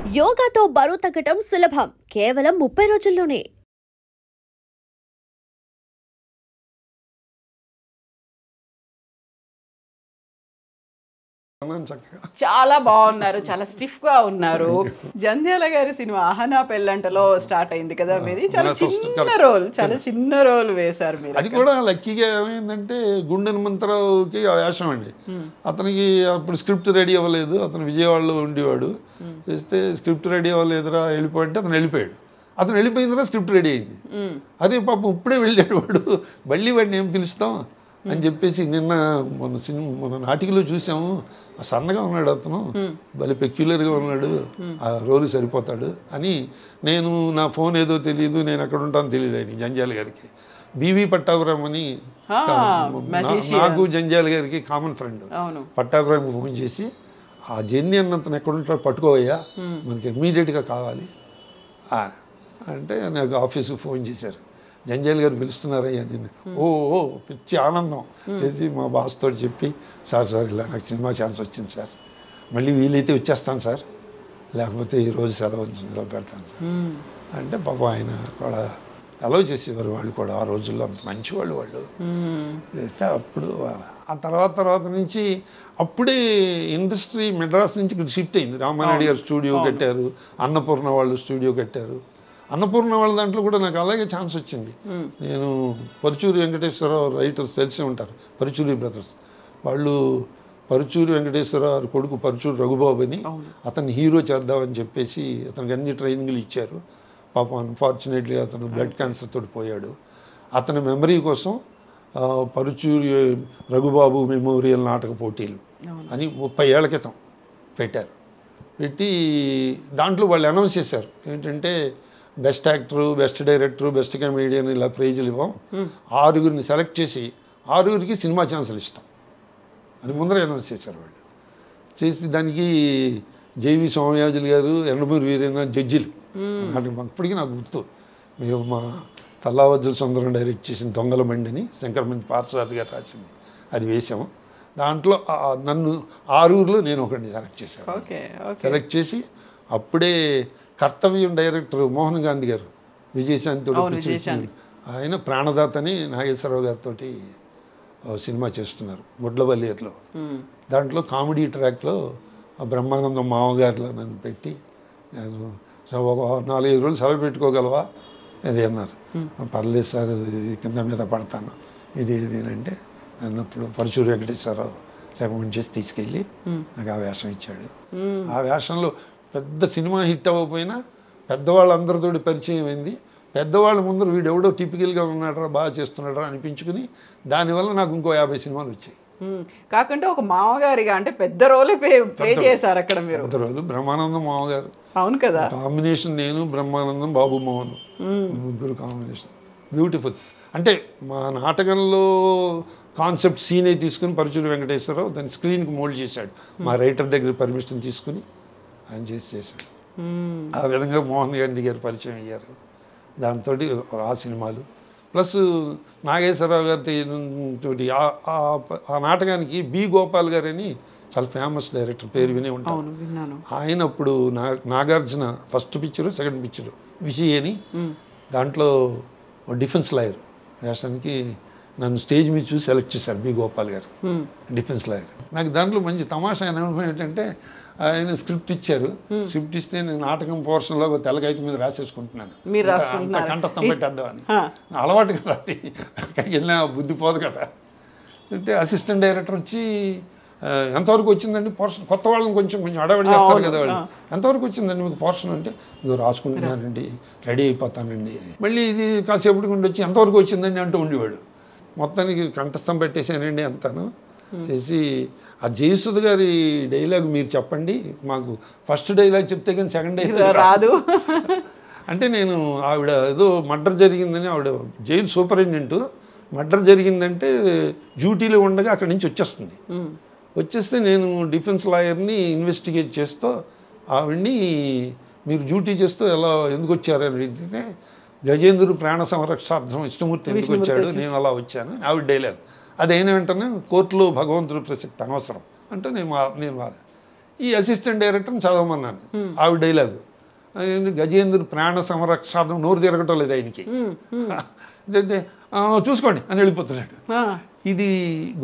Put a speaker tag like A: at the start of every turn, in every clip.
A: యోగాతో బరువు తగ్గటం సులభం కేవలం 30 రోజుల్లోనే.
B: చాలా బాగున్నారు, చాలా స్టిఫ్ గా ఉన్నారు. జంధ్యాల గారి సినిమా అహనా పెళ్ళంటలో స్టార్ట్ అయింది కదా మీది. చాలా చిన్న రోల్ వేశారు మీరు.
C: అది కూడా లక్కీగా ఏమైందంటే గుండె హనుమంతరావుకి ఆ వేషం అండి. అతనికి అప్పుడు స్క్రిప్ట్ రెడీ అవ్వలేదు, అతను విజయవాడలో ఉండేవాడు. చేస్తే స్క్రిప్ట్ రెడీ అవ్వలేదురా వెళ్ళిపోయింటే అతను వెళ్ళిపోయాడు. అతను వెళ్ళిపోయిన తర్వాత స్క్రిప్ట్ రెడీ అయింది. అదే పాపం ఇప్పుడే వెళ్ళాడు వాడు, మళ్ళీ వాడిని ఏం పిలుస్తాం అని చెప్పేసి నిన్న మన నాటికలో చూసాము. సన్నగా ఉన్నాడు అతను, భలే పెక్యులర్గా ఉన్నాడు, ఆ రోలు సరిపోతాడు అని. నేను నా ఫోన్ ఏదో తెలియదు, నేను ఎక్కడ ఉంటానో తెలియదు ఆయన జంధ్యాల గారికి. బివి పట్టాభిరామ్ అని నాకు జంధ్యాల గారికి కామన్ ఫ్రెండ్. పట్టాభిరామ్కి ఫోన్ చేసి ఆ జెన్నీ అన్నతను ఎక్కడ ఉంటాడో పట్టుకోవయ్యా, మనకి ఇమ్మీడియట్గా కావాలి అంటే నాకు ఆఫీస్కి ఫోన్ చేశారు. జంధ్యాల గారు పిలుస్తున్నారయ్యా నేను. ఓ పిచ్చి ఆనందం చేసి మా బాస్తో చెప్పి, సార్ ఇలా నాకు సినిమా ఛాన్స్ వచ్చింది సార్, మళ్ళీ వీలైతే వచ్చేస్తాను సార్, లేకపోతే ఈరోజు సెలవు పెడతాను సార్ అంటే పాపం ఆయన కూడా అలౌ చేసేవారు. వాళ్ళు కూడా ఆ రోజుల్లో అంత మంచివాళ్ళు వాళ్ళు చేస్తే అప్పుడు ఆ తర్వాత నుంచి అప్పుడే ఇండస్ట్రీ మెడ్రాస్ నుంచి ఇక్కడ షిఫ్ట్ అయింది. రామానాయుడు గారు స్టూడియో కట్టారు, అన్నపూర్ణ వాళ్ళు స్టూడియో కట్టారు. అన్నపూర్ణ వాళ్ళ దాంట్లో కూడా నాకు అలాగే ఛాన్స్ వచ్చింది. నేను పరుచూరి వెంకటేశ్వరరావు రైటర్స్ తెలిసే ఉంటారు, పరుచూరి బ్రదర్స్ వాళ్ళు. పరుచూరి వెంకటేశ్వరరావు కొడుకు పరుచూరి రఘుబాబు అని అతన్ని హీరో చేద్దామని చెప్పేసి అతనికి అన్ని ట్రైనింగ్లు ఇచ్చారు. పాపం అన్ఫార్చునేట్లీ అతను బ్లడ్ క్యాన్సర్ తోటి పోయాడు. అతని మెమరీ కోసం పరుచూరి రఘుబాబు మెమోరియల్ నాటక పోటీలు అని 30 ఏళ్ల క్రితం పెట్టారు. పెట్టి దాంట్లో వాళ్ళు అనౌన్స్ చేశారు ఏంటంటే best actor, best director, best comedian ఇలా ప్రైజులు ఇవ్వం, 6గురిని సెలెక్ట్ చేసి 6గురికి సినిమా ఛాన్సులు ఇస్తాం అని ముందర అనౌన్స్ చేశారు వాళ్ళు. చేసి దానికి జేవి సోమయాజులు గారు, ఎండమూరి వీరేంద్ర జడ్జిలు. అప్పటికీ నాకు గుర్తు, మేము మా తల్లావజ్జుల సుందరం డైరెక్ట్ చేసిన దొంగల బండిని శంకరమంచి పార్థసారథి గారు రాసింది, అది వేసాము. దాంట్లో నన్ను 6గురిలో నేను ఒకరిని సెలెక్ట్ చేశాను. సెలెక్ట్ చేసి అప్పుడే కర్తవ్యం డైరెక్టర్ మోహన్ గాంధీ గారు, విజయశాంతి ఆయన ప్రాణదాతని నాగేశ్వరరావు గారితో సినిమా చేస్తున్నారు గుడ్లవల్లియర్లో. దాంట్లో కామెడీ ట్రాక్లో బ్రహ్మానందం మామగారిలో నన్ను పెట్టి, నేను ఒక 4-5 రోజులు సెలవు పెట్టుకోగలవా అది అన్నారు. పర్లేదు సార్, కింద మీద పడతాను ఇది అంటే అన్నప్పుడు పరుచూరి వెంకటేశ్వరరావు రికమెండ్ చేసి తీసుకెళ్ళి నాకు ఆ వేషం ఇచ్చాడు. ఆ వేషంలో పెద్ద సినిమా హిట్ అవ్వకపోయినా పెద్దవాళ్ళందరితో పరిచయం అయింది. పెద్దవాళ్ళ ముందర వీడెవడో టిపికల్గా ఉన్నాడరా, బాగా చేస్తున్నాడరా అనిపించుకుని దానివల్ల నాకు ఇంకో 50 సినిమాలు వచ్చాయి.
B: కాకుంటే ఒక మామగారిగా అంటే పెద్ద రోలే ప్లే చేశారు అక్కడ మీరు.
C: పెద్ద రోలు బ్రహ్మానందం మామగారు.
B: అవును కదా,
C: కాంబినేషన్ నేను బ్రహ్మానందం బాబు మోహన్ ముగ్గురు కాంబినేషన్ బ్యూటిఫుల్. అంటే మా నాటకంలో కాన్సెప్ట్ సీనే తీసుకుని పరుచూరి వెంకటేశ్వరరావు దాన్ని స్క్రీన్కి మోల్డ్ చేశాడు. మా రైటర్ దగ్గర పర్మిషన్ తీసుకుని ఆయన చేశాడు. ఆ విధంగా మోహన్ గాంధీ గారు పరిచయం అయ్యారు. దాంతో ఆ సినిమాలు ప్లస్ నాగేశ్వరరావు గారితో ఆ నాటకానికి బి గోపాల్ గారని చాలా ఫేమస్ డైరెక్టర్, పేరు వినే ఉంటాను. ఆయన అప్పుడు Nagarjuna first picture, second picture విషయ అని దాంట్లో డిఫెన్స్ లాయర్ వేషానికి నన్ను స్టేజ్ మీద చూసి సెలెక్ట్ చేశారు బి గోపాల్ గారు, డిఫెన్స్ లాయర్. నాకు దాంట్లో మంచి తమాషా అనుభవం ఏంటంటే ఆయన స్క్రిప్ట్ ఇచ్చారు. స్క్రిప్ట్ ఇస్తే నేను నాటకం పోర్షన్లో తెల్లగైతే మీద రాసేసుకుంటున్నాను, కంఠస్థం పెట్టేద్దామని. అలవాటు కదా, అక్కడికి వెళ్ళినా బుద్ధి పోదు కదా. అంటే అసిస్టెంట్ డైరెక్టర్ వచ్చి ఎంతవరకు వచ్చిందండి పోర్షన్, కొత్త వాళ్ళని కొంచెం అడవడి చేస్తారు కదా వాళ్ళు, ఎంతవరకు వచ్చిందండి మీకు పోర్షన్ అంటే ఇదో రాసుకుంటున్నానండి, రెడీ అయిపోతానండి. మళ్ళీ ఇది కాసేపటికి ఉండి వచ్చి ఎంతవరకు వచ్చిందండి అంటూ ఉండేవాడు. మొత్తానికి కంఠస్థం పెట్టేశానండి అంతాను చేసి. ఆ జయసుధ గారి డైలాగ్ మీరు చెప్పండి, మాకు ఫస్ట్ డైలాగ్ చెప్తే కానీ సెకండ్ డైలాగ్ రాదు అంటే నేను ఆవిడ ఏదో మర్డర్ జరిగిందని, ఆవిడ జైలు సూపరింటెండెంట్, మర్డర్ జరిగిందంటే డ్యూటీలో ఉండగా అక్కడి నుంచి వచ్చేస్తుంది. వచ్చేస్తే నేను డిఫెన్స్ లాయర్ని ఇన్వెస్టిగేట్ చేస్తూ ఆవిడ్ని మీరు డ్యూటీ చేస్తూ ఎందుకు వచ్చారని అడిగితే గజేంద్రుడు ప్రాణ సంరక్షార్థం విష్ణుమూర్తి ఎందుకు వచ్చాడు, నేను అలా వచ్చాను ఆవిడ డైలాగ్. అదైన వెంటనే కోర్టులో భగవంతుడు ప్రసక్తి అనవసరం అంటే నేను ఈ అసిస్టెంట్ డైరెక్టర్ని చదవమన్నాను. ఆవిడ డైలాగు గజేంద్ర ప్రాణ సంరక్షణ నోరు తిరగటం లేదు ఆయనకి. చూసుకోండి అని వెళ్ళిపోతున్నాడు. ఇది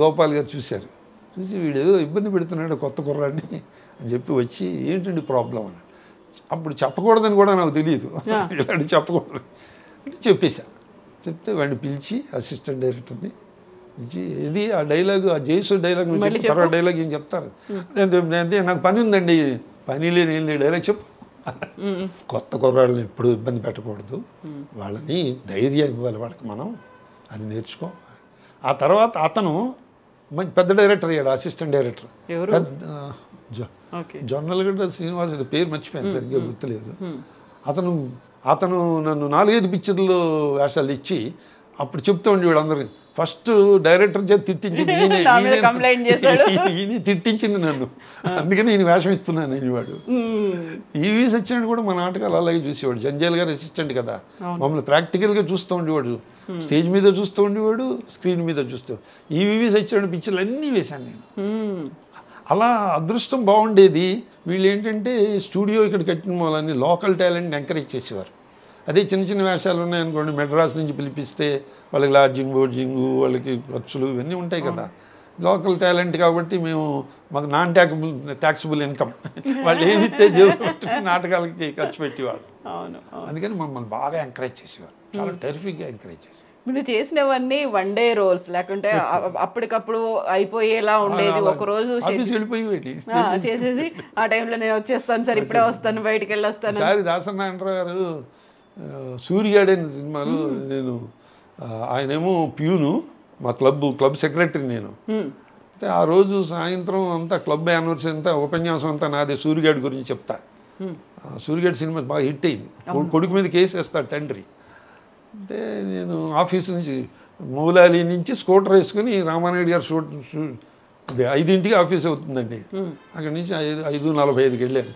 C: గోపాల్ గారు చూశారు. చూసి వీడు ఏదో ఇబ్బంది పెడుతున్నాడు కొత్త కుర్రాడిని అని చెప్పి వచ్చి ఏంటండి ప్రాబ్లం అని. అప్పుడు చెప్పకూడదని కూడా నాకు తెలియదు, ఇలాంటి చెప్పకూడదు అంటే చెప్పేశా. చెప్తే వాడిని పిలిచి అసిస్టెంట్ డైరెక్టర్ని పిలిచి ఇది ఆ డైలాగు ఆ జేసు డైలాగ్ నుంచి తర్వాత డైలాగ్ ఏం చెప్తారు అంటే నాకు పని ఉందండి. పని లేదు ఏం లేదు డైలాగ్ చెప్పు. కొత్త కుర్రాళ్ళని ఎప్పుడు ఇబ్బంది పెట్టకూడదు, వాళ్ళని ధైర్యం ఇవ్వాలి వాళ్ళకి, మనం అది నేర్చుకో. ఆ తర్వాత అతను మంచి పెద్ద డైరెక్టర్ అయ్యాడు, అసిస్టెంట్ డైరెక్టర్. జొన్నలగడ్డ శ్రీనివాస్ పేరు మర్చిపోయాను, సరిగ్గా గుర్తులేదు. అతను నన్ను 4-5 పిక్చర్లు వేషాలు ఇచ్చి అప్పుడు చెప్తూ ఉండేవాడు అందరికి. ఫస్ట్ డైరెక్టర్ చేతి తిట్టించింది ఈయన తిట్టించింది నన్ను, అందుకని నేను వేషం ఇస్తున్నాను అనేవాడు. ఈవి సత్యనారాయణ కూడా మా నాటకాలు అలాగే చూసేవాడు. జంజాల గారు అసిస్టెంట్ కదా, మమ్మల్ని ప్రాక్టికల్గా చూస్తూ ఉండేవాడు. స్టేజ్ మీద చూస్తూ ఉండేవాడు, స్క్రీన్ మీద చూస్తూ. ఈవి సత్యనారాయణ పిక్చర్లు అన్నీ వేశాను నేను. అలా అదృష్టం బాగుండేది. వీళ్ళు ఏంటంటే స్టూడియో ఇక్కడ కట్టిన వాళ్ళని లోకల్ టాలెంట్ని ఎంకరేజ్ చేసేవారు. అదే చిన్న చిన్న వేషాలు ఉన్నాయనుకోండి, మెడ్రాస్ నుంచి పిలిపిస్తే వాళ్ళకి లాడ్జింగ్ బోర్జింగు వాళ్ళకి ఖర్చులు ఇవన్నీ ఉంటాయి కదా. లోకల్ టాలెంట్ కాబట్టి మాకు నాన్ ట్యాక్సిబుల్ ఇన్కమ్, వాళ్ళు ఏమిస్తే నాటకాలకి ఖర్చు పెట్టేవాళ్ళు. అందుకని మమ్మల్ని బాగా ఎంకరేజ్ చేసేవారు, చాలా టెరిఫిక్గా ఎంకరేజ్ చేసేవారు.
B: మీరు చేసినవన్నీ 1 డే రోల్స్ లేకుంటే అప్పటికప్పుడు అయిపోయేలా ఉండేది? ఒక రోజు చేసేసి ఆ టైంలో నేను వచ్చేస్తాను సార్, ఇప్పుడే వస్తాను, బయటికి వెళ్ళి వస్తాను.
C: దాసనారాయణరావు గారు సూర్యగాడు అనే సినిమాలో నేను, ఆయనేమో ప్యూను, మా క్లబ్ సెక్రటరీ నేను. అయితే ఆ రోజు సాయంత్రం అంతా క్లబ్ యానివర్సరీ అంతా ఉపన్యాసం అంతా నాదే సూర్యగాడి గురించి చెప్తా. సూర్యగాడి సినిమా బాగా హిట్ అయింది. కొడుకు మీద కేసు వేస్తాడు తండ్రి. అంటే నేను ఆఫీస్ నుంచి మౌలాలి నుంచి స్కూటర్ వేసుకుని రామానాయుడు గారు 5ంటికి ఆఫీస్ అవుతుందండి, అక్కడి నుంచి 5:45కి వెళ్ళాను.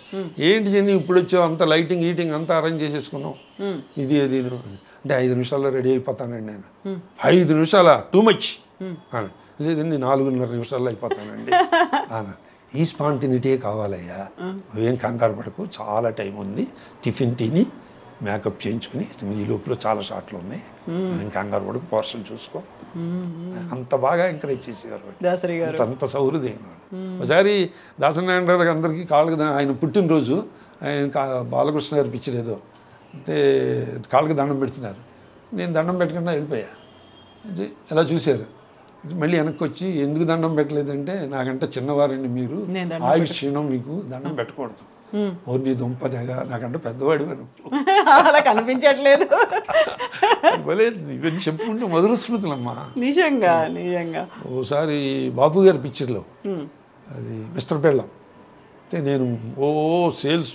C: ఏంటి జని ఇప్పుడు వచ్చావు, అంత లైటింగ్ హీటింగ్ అంతా అరేంజ్ చేసేసుకున్నాం, ఇది అది అంటే 5 నిమిషాల్లో రెడీ అయిపోతానండి నేను. 5 నిమిషాలా టూ మచ్ లేదండి, 4:30 నిమిషాల్లో అయిపోతానండి. ఈ స్పాంటినిటీ కావాలయ్యా, నువ్వేం కంగారు పడకు, చాలా టైం ఉంది, టిఫిన్ తిని మేకప్ చేయించుకుని ఈ లోపల చాలా షాట్లు ఉన్నాయి, నేను కంగారు పడకు, పోర్షన్ చూసుకో. అంత బాగా ఎంకరేజ్ చేసేవారు, అంత సౌహృదయం. ఒకసారి దాసనారాయణరావు గారు అందరికీ కాళ్ళకి, ఆయన పుట్టినరోజు, ఆయన బాలకృష్ణ గారు పిక్చర్ ఏదో అంటే కాళ్ళకి దండం పెడుతున్నారు. నేను దండం పెట్టకుండా వెళ్ళిపోయా. ఎలా చూశారు, మళ్ళీ వెనక్కి వచ్చి ఎందుకు దండం పెట్టలేదంటే, నాకంటే చిన్నవారండి మీరు, ఆయుష్ క్షీణం, మీకు దండం పెట్టకూడదు. నీ దుంపదగా, నాకంటే పెద్దవాడి వారు,
B: అలా కనిపించట్లేదు.
C: ఇవన్నీ చెప్పుకుంటే మధుర స్మృతులమ్మా,
B: నిజంగా నిజంగా.
C: ఓసారి బాబు గారి పిక్చర్లో అది మిస్టర్ పెళ్ళం, అయితే నేను సేల్స్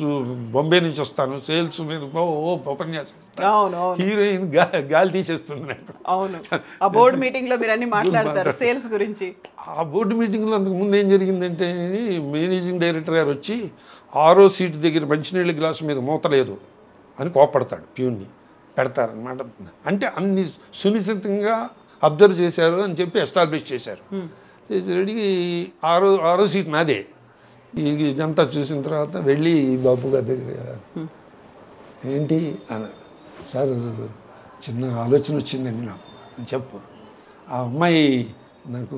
C: బొంబే నుంచి వస్తాను, సేల్స్ మీద ఉపన్యాసం, హీరోయిన్ గాలి తీసేస్తుంది నాకు.
B: అవును, ఆ బోర్డు మీటింగ్ లో మీరు అన్ని మాట్లాడతారు సేల్స్ గురించి.
C: ఆ బోర్డు మీటింగ్లో అంతకు ముందు ఏం జరిగిందంటే, మేనేజింగ్ డైరెక్టర్ గారు వచ్చి 6వ సీటు దగ్గర మంచినీళ్ళ గ్లాసు మీద మూత లేదు అని కోపడతాడు, ప్యూన్ని పెడతారనమాట. అంటే అన్ని సునిశ్చితంగా అబ్జర్వ్ చేశారు అని చెప్పి ఎస్టాబ్లిష్ చేశారు. చేసేటికి 6వ సీట్ నాదే. ఇదంతా చూసిన తర్వాత వెళ్ళి బాబు గారి దగ్గర, ఏంటి అన్నారు. సార్ చిన్న ఆలోచన వచ్చిందండి నాకు అని చెప్పు. ఆ అమ్మాయి నాకు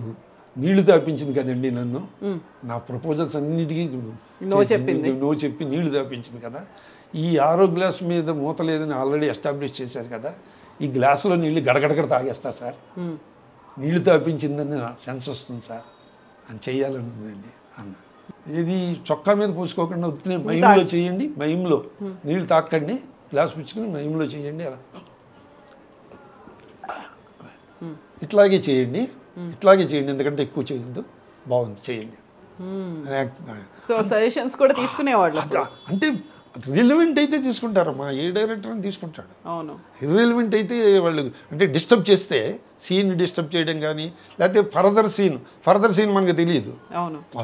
C: నీళ్లు తాపించింది కదండి, నన్ను నా ప్రపోజల్స్ అన్నిటికీ నో చెప్పి నీళ్లు తాపించింది కదా. ఈ 6వ గ్లాస్ మీద మూత లేదని ఆల్రెడీ ఎస్టాబ్లిష్ చేశారు కదా, ఈ గ్లాసులో నీళ్ళు గడగడగడ తాగేస్తా సార్, నీళ్లు తాపించిందని సెన్స్ వస్తుంది సార్, అని చెయ్యాలని ఉందండి అన్న. ఇది చొక్కా మీద పోసుకోకుండా ఉత్తినే మయంలో చేయండి, మయంలో నీళ్ళు తాకండి, గ్లాస్ పుచ్చుకుని మయంలో చేయండి, అలా ఇట్లాగే చేయండి, ఇట్లాగే చేయండి, ఎందుకంటే ఎక్కువ చేయొద్దు, బాగుంది చేయండి.
B: సో సజెషన్స్ కూడా తీసుకునేవాళ్ళు.
C: అంటే రిలవెంట్ అయితే తీసుకుంటారమ్మా, ఏ డైరెక్టర్ అని తీసుకుంటాడు.
B: అవును,
C: ఇర్రిలవెంట్ అయితే వాళ్ళు అంటే డిస్టర్బ్ చేస్తే, సీన్ డిస్టర్బ్ చేయడం కానీ, లేకపోతే ఫర్దర్ సీన్ మనకు తెలియదు,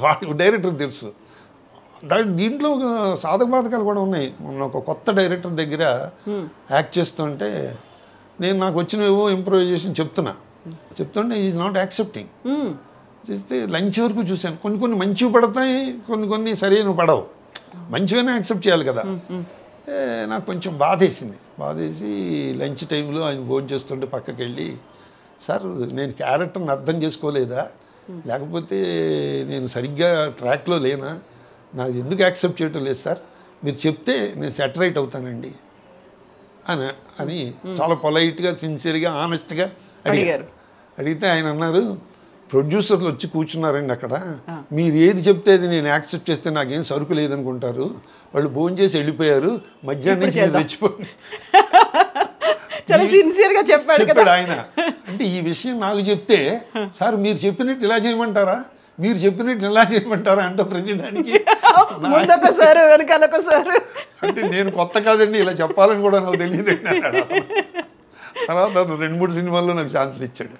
C: వాడు డైరెక్టర్ తెలుసు. దీంట్లో సాధక బాధకాలు కూడా ఉన్నాయి. మొన్న ఒక కొత్త డైరెక్టర్ దగ్గర యాక్ట్ చేస్తుంటే నాకు వచ్చినవేవో ఇంప్రూవైజేషన్ చెప్తుంటే ఈజ్ నాట్ యాక్సెప్టింగ్. చేస్తే లంచ్ వరకు చూశాను. కొన్ని కొన్ని మంచివి పడతాయి, కొన్ని కొన్ని సరైన పడవు. మంచిగానే యాక్సెప్ట్ చేయాలి కదా. నాకు కొంచెం బాధేసి లంచ్ టైంలో ఆయన భోజనం చేస్తుంటే పక్కకి వెళ్ళి, సార్ నేను క్యారెక్టర్ని అర్థం చేసుకోలేదా, లేకపోతే నేను సరిగ్గా ట్రాక్లో లేనా, నాకు ఎందుకు యాక్సెప్ట్ చేయటం లేదు సార్, మీరు చెప్తే నేను సెటరైట్ అవుతానండి అని చాలా పొలైట్గా, సిన్సియర్గా, ఆనెస్ట్గా అడిగితే ఆయన అన్నారు, ప్రొడ్యూసర్లు వచ్చి కూర్చున్నారండి అక్కడ, మీరు ఏది చెప్తే అది నేను యాక్సెప్ట్ చేస్తే నాకేం సరుకు లేదనుకుంటారు, వాళ్ళు భోజనం చేసి వెళ్ళిపోయారు, మధ్యాహ్నం రెచ్చిపోయి
B: చాలా సిన్సియర్గా చెప్పాడు
C: ఆయన. అంటే ఈ విషయం నాకు చెప్తే, సార్ మీరు చెప్పినట్టు ఇలా చేయమంటారా, మీరు చెప్పినట్టు ఇలా చేయమంటారా అంటే ప్రతిదానికి
B: ముందొకసారి వెనకాలొకసారి
C: అంటే నేను కొత్త కాదండి, ఇలా చెప్పాలని కూడా నాకు తెలియదండి అన్నాడు. తర్వాత 2-3 సినిమాల్లో నాకు ఛాన్సులు ఇచ్చాడు.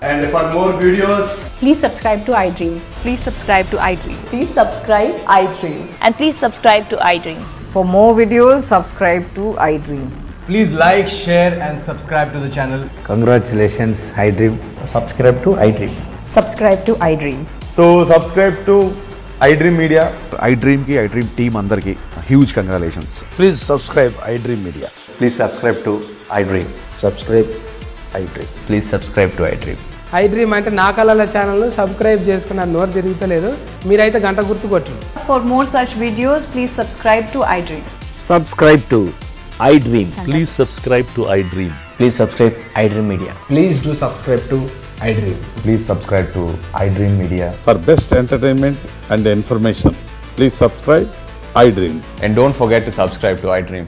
D: And for more videos,
E: please subscribe to iDream.
F: Please subscribe to iDream.
E: Please subscribe iDream.
F: And please subscribe to iDream.
G: For more videos, subscribe to iDream.
D: please like, share and subscribe to the channel.
H: Congratulations, iDream.
D: Subscribe to iDream.
E: Subscribe to iDream.
D: So subscribe to iDream Media.
I: iDream team andarki huge congratulations.
H: Please subscribe iDream Media.
D: Please subscribe to iDream.
H: Subscribe iDream.
D: Please subscribe to iDream.
G: iDream అంటే నా కళల ఛానల్ను subscribe చేసుకున్న నోరు తిరుగుతలేదు, మీరైతే గంట గుర్తు కొట్టండి.
E: For more such videos, please subscribe to iDream.
H: Subscribe to iDream.
I: Please subscribe to iDream.
D: Please subscribe iDream Media.
H: Please do subscribe to iDream.
D: Please subscribe to iDream Media.
I: For best entertainment and information, please subscribe iDream.
D: And don't forget to subscribe to iDream.